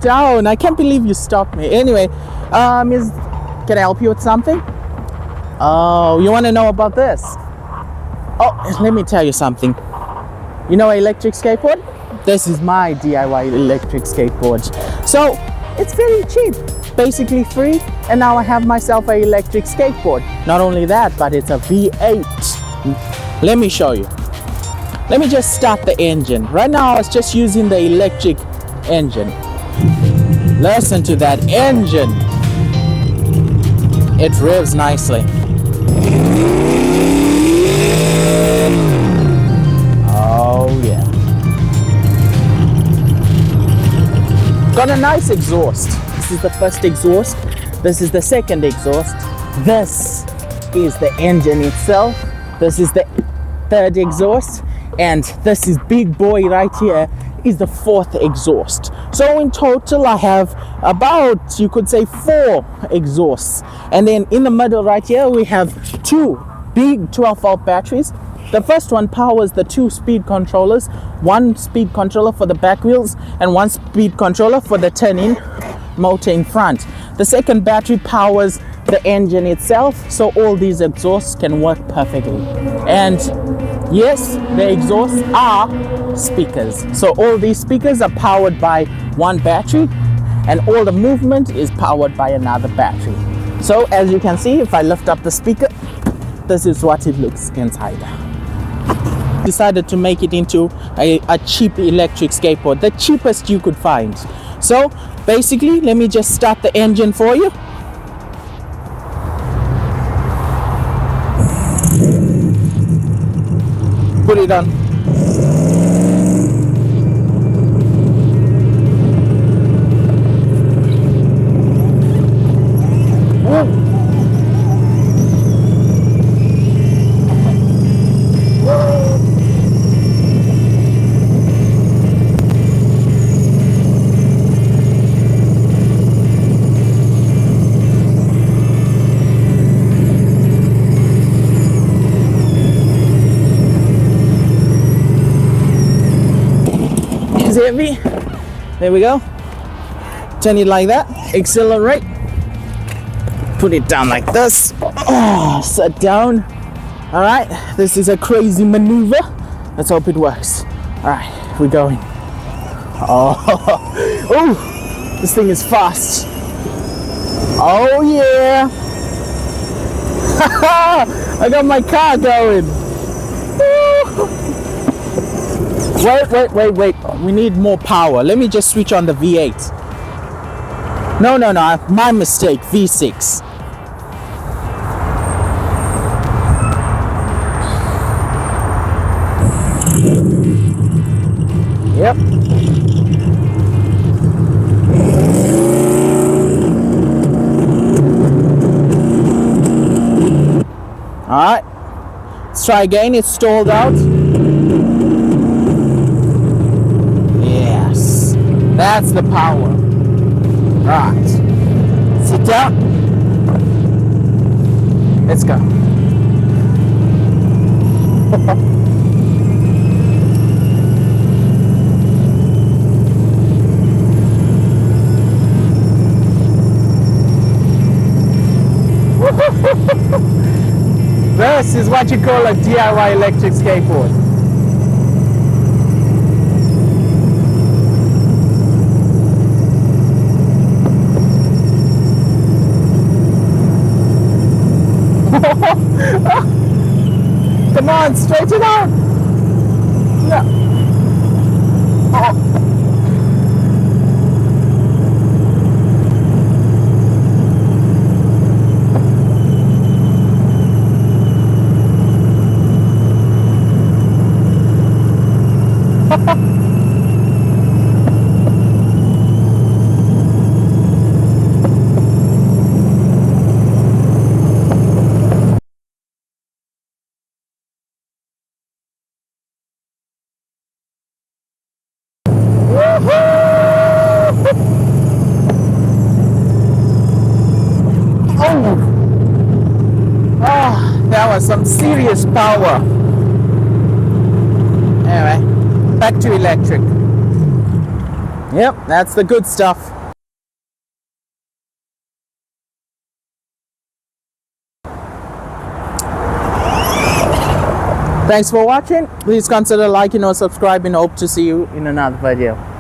down. I can't believe you stopped me. Anyway, can I help you with something? Oh, you want to know about this? Oh, let me tell you something. You know, electric skateboard? This is my DIY electric skateboard. So it's very cheap, basically free, and now I have myself an electric skateboard. Not only that, but it's a V8. Let me show you. Let me just start the engine. Right now I was just using the electric engine. Listen to that engine. It revs nicely. Oh yeah. Got a nice exhaust. This is the first exhaust. This is the second exhaust. This is the engine itself. This is the third exhaust. And this is big boy right here is the fourth exhaust. So in total I have about, you could say, 4 exhausts. And then in the middle right here we have 2 big 12-volt batteries. The first one powers the 2 speed controllers, 1 speed controller for the back wheels and 1 speed controller for the turning motor in front. The second battery powers the engine itself, so all these exhausts can work perfectly. And yes, the exhausts are speakers. So all these speakers are powered by 1 battery and all the movement is powered by another battery. So as you can see, if I lift up the speaker, this is what it looks inside. Decided to make it into a cheap electric skateboard, the cheapest you could find. So basically, let me just start the engine for you. Put it on. Heavy. There we go. Turn it like that. Accelerate. Put it down like this. Oh, sit down. All right. This is a crazy maneuver. Let's hope it works. All right, we're going. Oh, this thing is fast. Oh yeah. I got my car going. Wait. We need more power. Let me just switch on the V8. No. My mistake. V6. Yep. All right. Let's try again. It's stalled out. That's the power. Right. Sit down. Let's go. This is what you call a DIY electric skateboard. Come on, straighten out. Yeah. Oh. That was some serious power. Anyway, back to electric. Yep, that's the good stuff. Thanks for watching. Please consider liking or subscribing. Hope to see you in another video.